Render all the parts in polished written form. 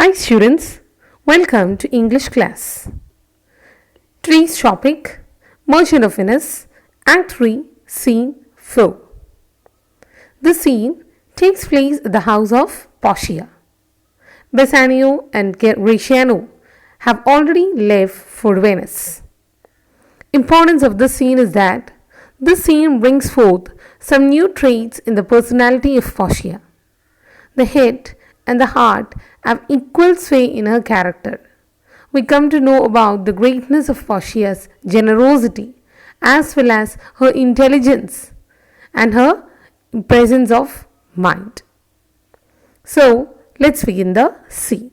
Hi students, welcome to English class. Today's topic, Merchant of Venice, Act 3, Scene 4. The scene takes place at the house of Portia. Bassanio and Gratiano have already left for Venice. Importance of this scene is that this scene brings forth some new traits in the personality of Portia. The head and the heart have equal sway in her character. We come to know about the greatness of Portia's generosity as well as her intelligence and her presence of mind. So, let's begin the scene.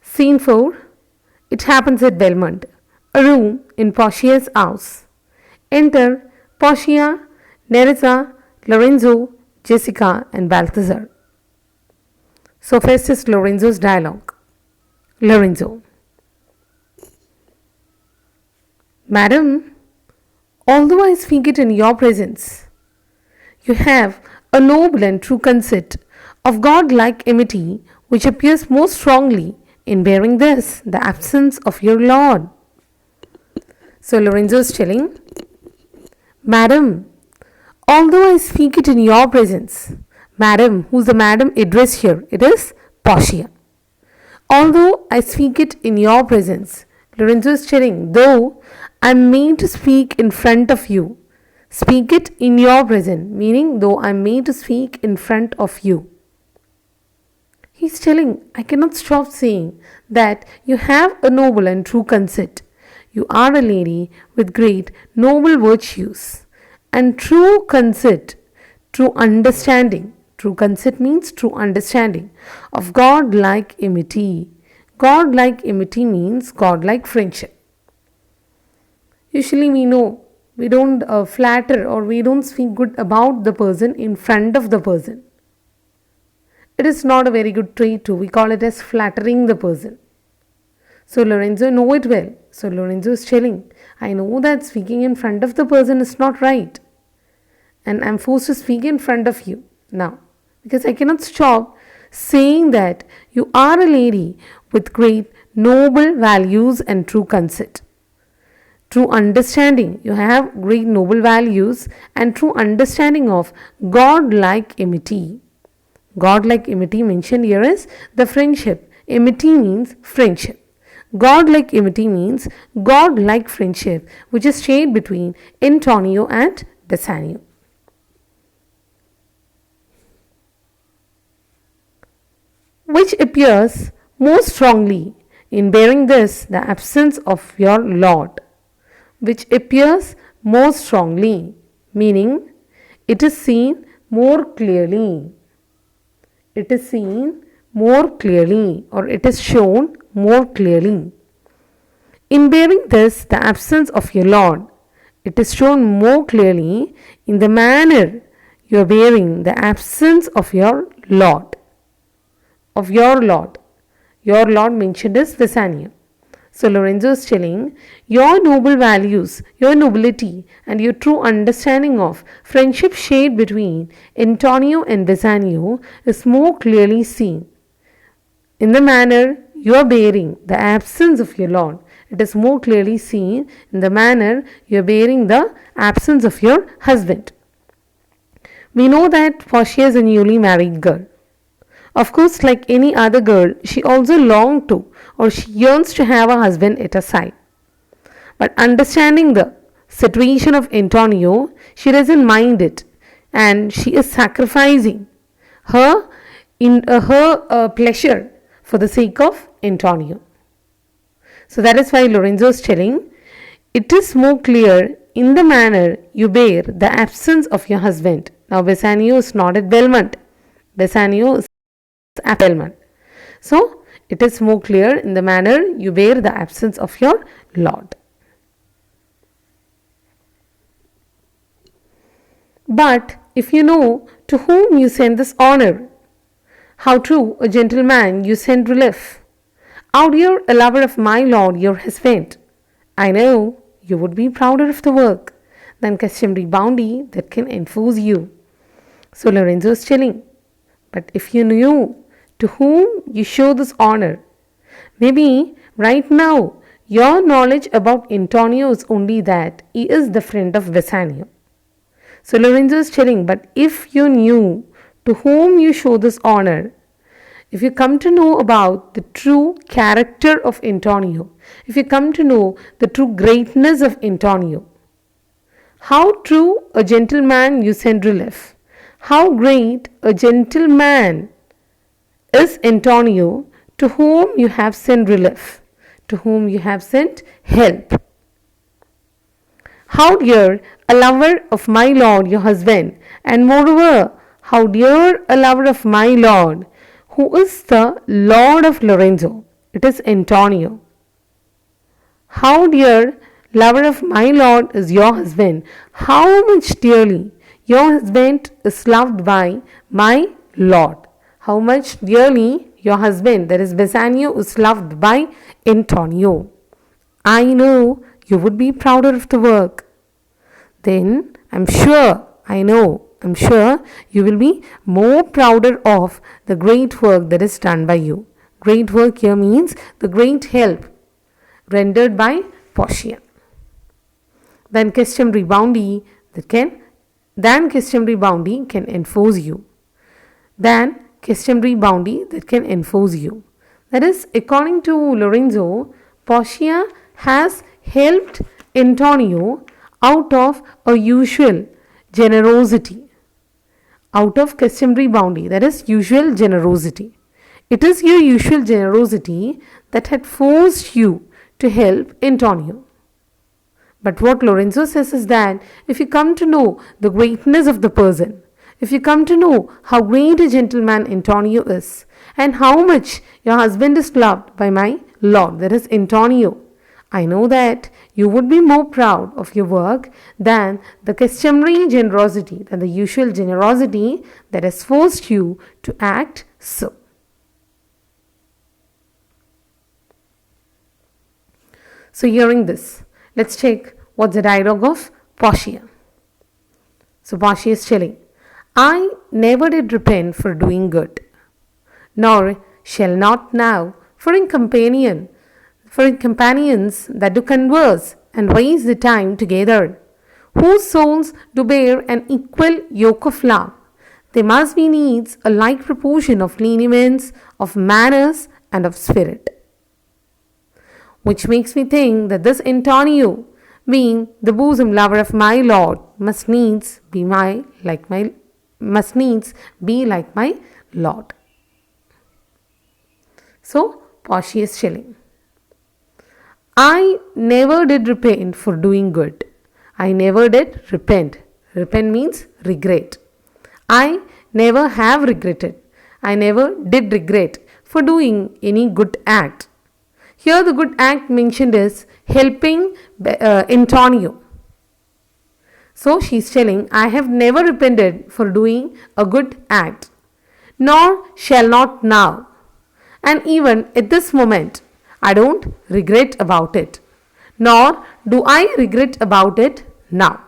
Scene 4. It happens at Belmont, a room in Portia's house. Enter Portia, Nerissa, Lorenzo, Jessica, and Balthazar. So, first is Lorenzo's dialogue. Lorenzo. Madam, although I speak it in your presence, you have a noble and true conceit of God-like amity which appears most strongly in bearing this, the absence of your Lord. So Lorenzo is telling, Madam, although I speak it in your presence, Madam, who's the Madam addressed here? It is Portia. Although I speak it in your presence, Lorenzo is telling, though I am made to speak in front of you, speak it in your presence, meaning though I am made to speak in front of you. He's telling, I cannot stop saying that you have a noble and true conceit. You are a lady with great noble virtues and true conceit, true understanding. True conceit means true understanding of God-like amity. God-like amity means God-like friendship. Usually we know we don't flatter or we don't speak good about the person in front of the person. It is not a very good trait too. We call it as flattering the person. So Lorenzo know it well. So Lorenzo is telling, I know that speaking in front of the person is not right. And I am forced to speak in front of you now. Because I cannot stop saying that you are a lady with great noble values and true conceit. True understanding. You have great noble values and true understanding of God-like amity. God-like amity mentioned here is the friendship. Amity means friendship. God-like amity means God-like friendship which is shared between Antonio and Bassanio. Which appears most strongly in bearing this, the absence of your Lord. Which appears most strongly, meaning it is seen more clearly. It is seen more clearly or it is shown more clearly. In bearing this, the absence of your Lord, it is shown more clearly in the manner you are bearing the absence of your Lord. Of your Lord. Your Lord mentioned is Bassanio. So Lorenzo is telling, your noble values, your nobility and your true understanding of friendship shared between Antonio and Bassanio is more clearly seen. In the manner you are bearing the absence of your Lord, it is more clearly seen in the manner you are bearing the absence of your husband. We know that Portia is a newly married girl. Of course, like any other girl, she also longs to or she yearns to have a husband at her side. But understanding the situation of Antonio, she doesn't mind it and she is sacrificing her pleasure for the sake of Antonio. So that is why Lorenzo is telling, it is more clear in the manner you bear the absence of your husband. Now Bassanio is not at Belmont. Bassanio is at Belmont. So it is more clear in the manner you bear the absence of your Lord. But if you know to whom you send this honor, how true a gentleman you send relief, how dear a lover of my Lord your husband, I know you would be prouder of the work than customary bounty that can enforce you. So Lorenzo is chilling. But if you knew to whom you show this honor, maybe right now your knowledge about Antonio is only that he is the friend of Bassanio. So Lorenzo is chilling, but if you knew to whom you show this honor, if you come to know about the true character of Antonio, if you come to know the true greatness of Antonio, how true a gentleman you send relief, how great a gentleman is Antonio to whom you have sent relief, to whom you have sent help. How dear a lover of my lord your husband, and moreover, how dear a lover of my lord, who is the lord of Lorenzo, it is Antonio. How dear lover of my lord is your husband, how much dearly your husband is loved by my lord. How much dearly your husband, that is Bassanio, is loved by Antonio. I know you would be prouder of the work. Then I'm sure you will be more prouder of the great work that is done by you. Great work here means the great help rendered by Portia. Then customary bounty can enforce you. Then customary bounty that can enforce you. That is, according to Lorenzo, Portia has helped Antonio out of a usual generosity, out of customary bounty, that is usual generosity. It is your usual generosity that had forced you to help Antonio. But what Lorenzo says is that if you come to know the greatness of the person, if you come to know how great a gentleman Antonio is, and how much your husband is loved by my lord, that is Antonio, I know that you would be more proud of your work than the customary generosity, than the usual generosity that has forced you to act so. So, hearing this, let's check what's the dialogue of Portia. So, Portia is telling, I never did repent for doing good, nor shall not now, for in companions that do converse and waste the time together, whose souls do bear an equal yoke of love, there must be needs a like proportion of lineaments, of manners, and of spirit. Which makes me think that this Antonio, being the bosom lover of my lord, must needs be like my lord. So Portia is chilling. I never did repent for doing good. I never did repent. Repent means regret. I never have regretted. I never did regret for doing any good act. Here the good act mentioned is helping Antonio. So she is telling, I have never repented for doing a good act, nor shall not now. And even at this moment, I don't regret about it, nor do I regret about it now.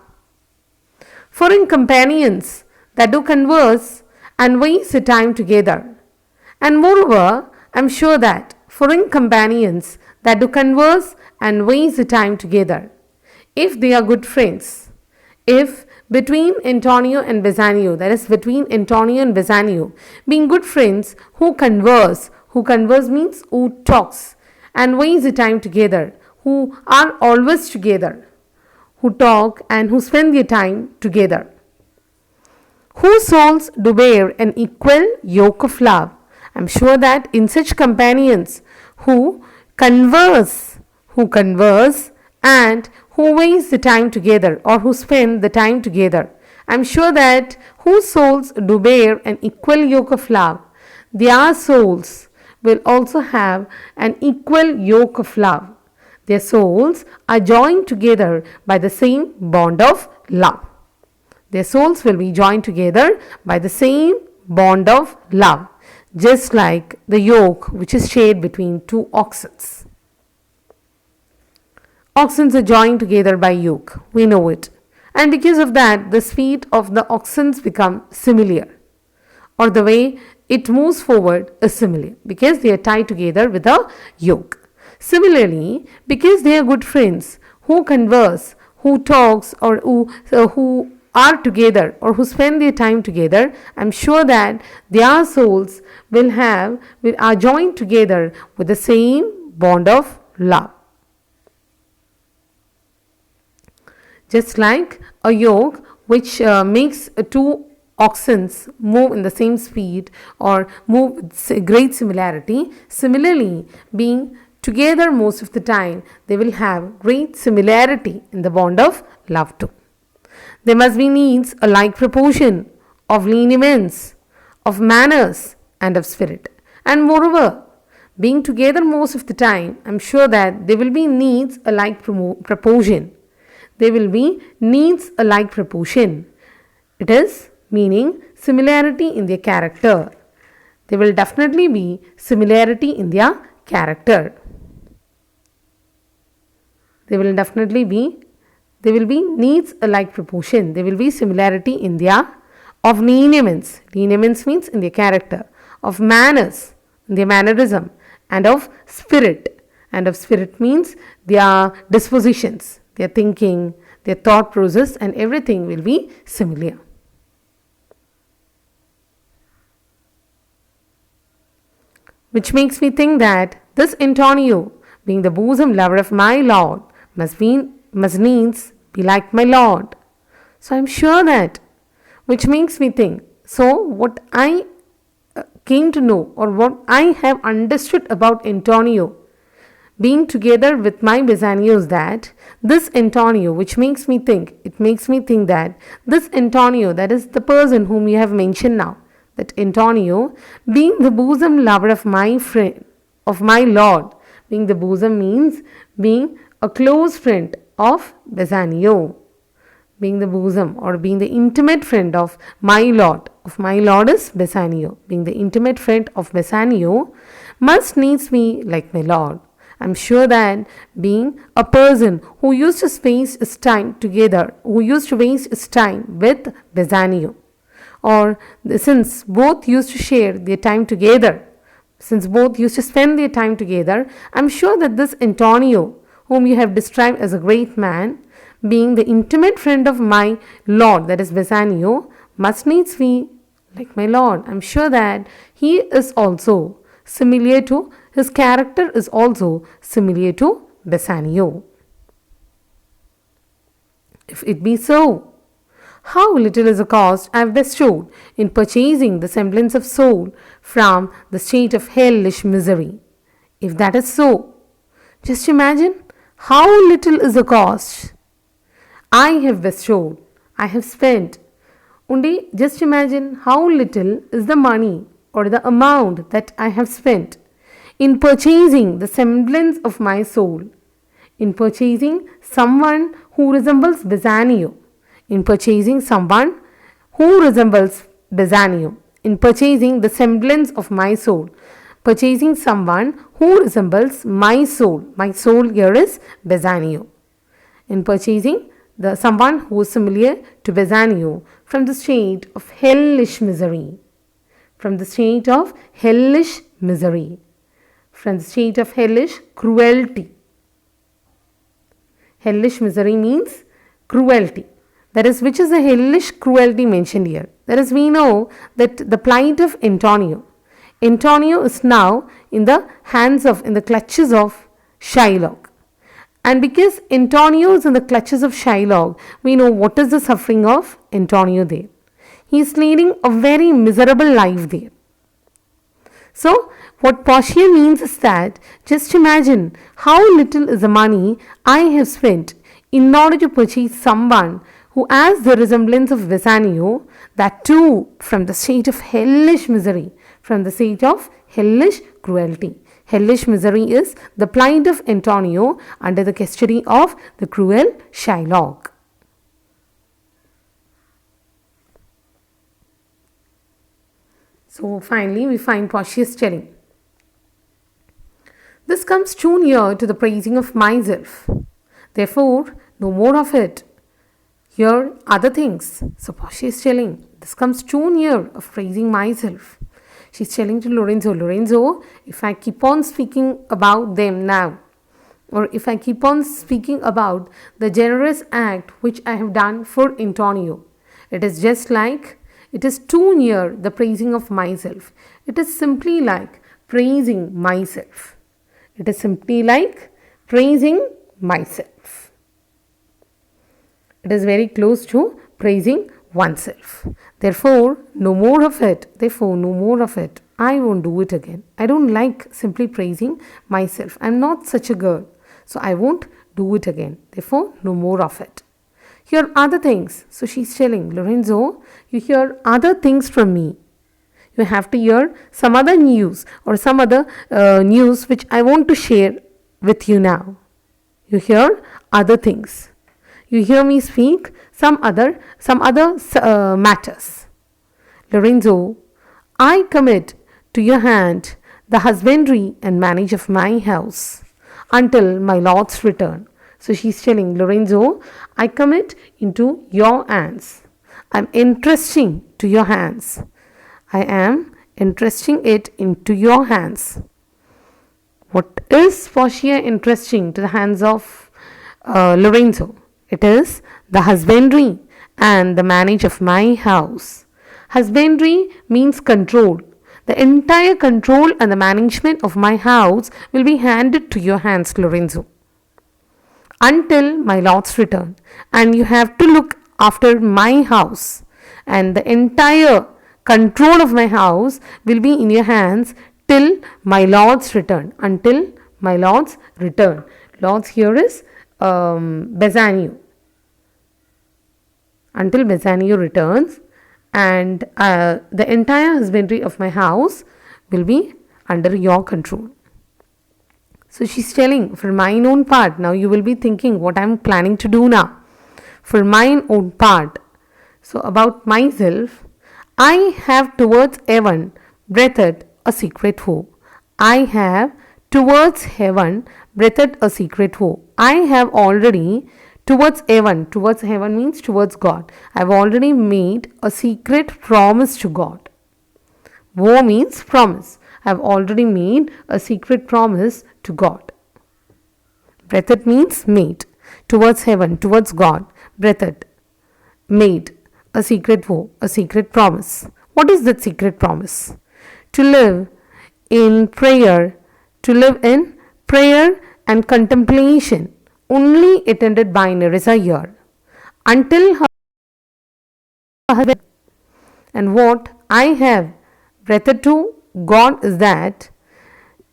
For in companions that do converse and waste the time together, and moreover, I am sure that for in companions that do converse and waste the time together, if they are good friends, if between Antonio and Bassanio, that is between Antonio and Bassanio, being good friends who converse means who talks and waste the time together, who are always together, who talk and who spend their time together, whose souls do bear an equal yoke of love. I am sure that in such companions who converse and who waste the time together or who spend the time together, I am sure that whose souls do bear an equal yoke of love, their souls will also have an equal yoke of love. Their souls are joined together by the same bond of love. Their souls will be joined together by the same bond of love, just like the yoke which is shared between two oxen. Oxen are joined together by yoke, we know it. And because of that, the speed of the oxen become similar, or the way it moves forward is similar because they are tied together with a yoke. Similarly, because they are good friends who converse, who talks, or who are together or who spend their time together, I'm sure that their souls are joined together with the same bond of love. Just like a yoke which makes two oxen move in the same speed or move with great similarity, similarly, being together most of the time, they will have great similarity in the bond of love too. There must be needs a like proportion of lineaments, of manners, and of spirit. And moreover, being together most of the time, I'm sure that there will be needs a like proportion. There will be needs a like proportion. It is meaning similarity in their character. There will definitely be similarity in their character. There will be needs a like proportion. There will be similarity in their of lineaments. Lineaments means in their character. Of manners, in their mannerism, and of spirit. And of spirit means their dispositions, their thinking, their thought process, and everything will be similar. Which makes me think that this Antonio, being the bosom lover of my Lord, must needs be like my Lord. So I'm sure that, which makes me think, so what I came to know or what I have understood about Antonio being together with my Bassanio is that this Antonio, which makes me think, it makes me think that this Antonio, that is the person whom you have mentioned now, that Antonio, being the bosom lover of my friend, of my Lord, being the bosom means being a close friend of Bassanio, being the bosom or being the intimate friend of my Lord is Bassanio, being the intimate friend of Bassanio, must needs be like my Lord. I'm sure that being a person who used to space his time together, who used to waste his time with Bassanio, or since both used to share their time together, since both used to spend their time together, I'm sure that this Antonio, whom you have described as a great man, being the intimate friend of my Lord, that is Bassanio, must needs be like my Lord. I'm sure that he is also similar to, his character is also similar to Bassanio. If it be so, how little is the cost I have bestowed in purchasing the semblance of soul from the state of hellish misery. If that is so, just imagine how little is the cost I have bestowed, I have spent. Only just imagine how little is the money or the amount that I have spent in purchasing the semblance of my soul, in purchasing someone who resembles Bassanio, in purchasing someone who resembles Bassanio, in purchasing the semblance of my soul, purchasing someone who resembles my soul. My soul here is Bassanio. In purchasing the someone who is similar to Bassanio from the state of hellish misery, from the state of hellish misery, from the state of hellish cruelty. Hellish misery means cruelty. That is, which is the hellish cruelty mentioned here. That is, we know that the plight of Antonio. Antonio is now in the hands of, in the clutches of Shylock. And because Antonio is in the clutches of Shylock, we know what is the suffering of Antonio there. He is leading a very miserable life there. So, what Portia means is that just imagine how little is the money I have spent in order to purchase someone who has the resemblance of Bassanio, that too from the state of hellish misery, from the state of hellish cruelty. Hellish misery is the plight of Antonio under the custody of the cruel Shylock. So finally we find Portia's telling, this comes too near to the praising of myself. Therefore, no more of it. Here, other things. So Portia is telling, this comes too near of praising myself. She's telling to Lorenzo, if I keep on speaking about them now, or if I keep on speaking about the generous act which I have done for Antonio, it is just like it is too near the praising of myself. It is simply like praising myself. It is simply like praising myself. It is very close to praising oneself. Therefore, no more of it. Therefore, no more of it. I won't do it again. I don't like simply praising myself. I'm not such a girl. So I won't do it again. Therefore, no more of it. Hear other things. So she's telling Lorenzo, you hear other things from me. You have to hear some other news or some other news which I want to share with you now. You hear other things. You hear me speak some other matters. Lorenzo, I commit to your hand the husbandry and manage of my house until my Lord's return. So she's telling Lorenzo, I commit into your hands. I'm entrusting to your hands. I am entrusting it into your hands. What is Portia entrusting to the hands of Lorenzo? It is the husbandry and the manage of my house. Husbandry means control. The entire control and the management of my house will be handed to your hands, Lorenzo, until my Lord's return. And you have to look after my house, and the entire control of my house will be in your hands till my Lord's return. Until my Lord's return. Lord's here is Bassanio. Until Bassanio returns, and the entire husbandry of my house will be under your control. So she's telling, for mine own part, now you will be thinking what I'm planning to do now. For mine own part, so about myself, I have towards heaven breathed a secret hope. I have towards heaven breathed a secret hope. I have already towards heaven means towards God. I have already made a secret promise to God. Woe means promise. I have already made a secret promise to God. Breathed means made. Towards heaven, towards God. Breathed, made a secret vow, a secret promise. What is that secret promise? To live in prayer, and contemplation, only attended by Nerissa here, until her husband. And what I have breathed to God is that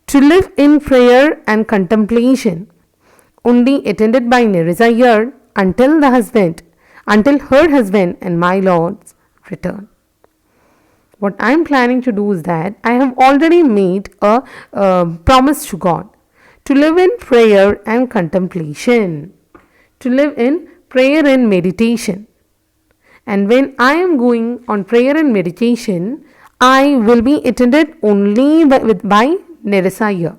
to live in prayer and contemplation, only attended by Nerissa here, until her husband and my Lord's return. What I am planning to do is that I have already made a promise to God to live in prayer and contemplation, to live in prayer and meditation. And when I am going on prayer and meditation, I will be attended only by Nerissa here.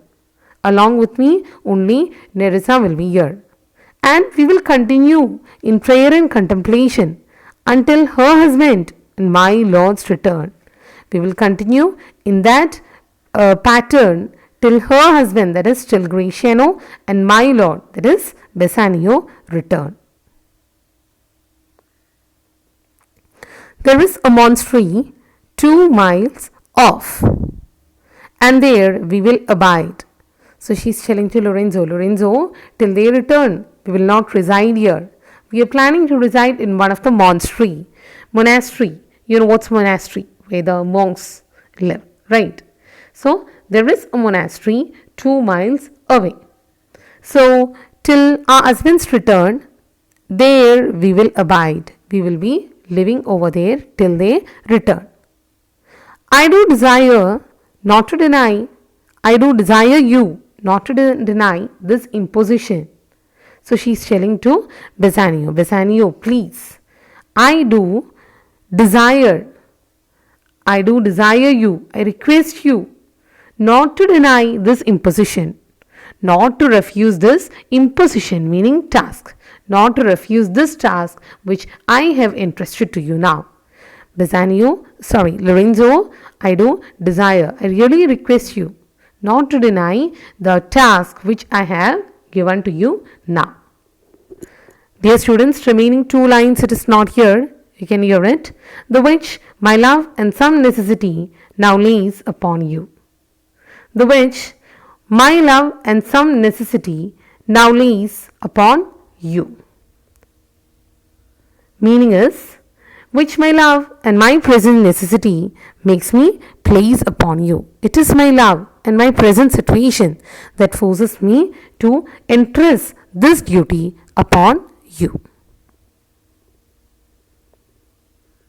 Along with me, only Nerissa will be here. And we will continue in prayer and contemplation until her husband and my Lord's return. We will continue in that pattern till her husband, that is till Gratiano, and my Lord, that is Bassanio, return. There is a monastery 2 miles off, and there we will abide. So she is telling to Lorenzo, till they return, we will not reside here. We are planning to reside in one of the monastery. You know what's monastery? Where the monks live, right? So there is a monastery 2 miles away. So till our husband's return, there we will abide. We will be living over there till they return. I do desire you not to deny this imposition. So she is telling to Bassanio, please, I do desire you, I request you not to deny this imposition, not to refuse this imposition, meaning task, not to refuse this task which I have entrusted to you now. Lorenzo, I do desire, I really request you not to deny the task which I have given to you now. Dear students, remaining two lines it is not here. You can hear it. The which my love and some necessity now lays upon you. The which my love and some necessity now lays upon you. Meaning is, which my love and my present necessity makes me place upon you. It is my love and my present situation that forces me to entrust this duty upon you.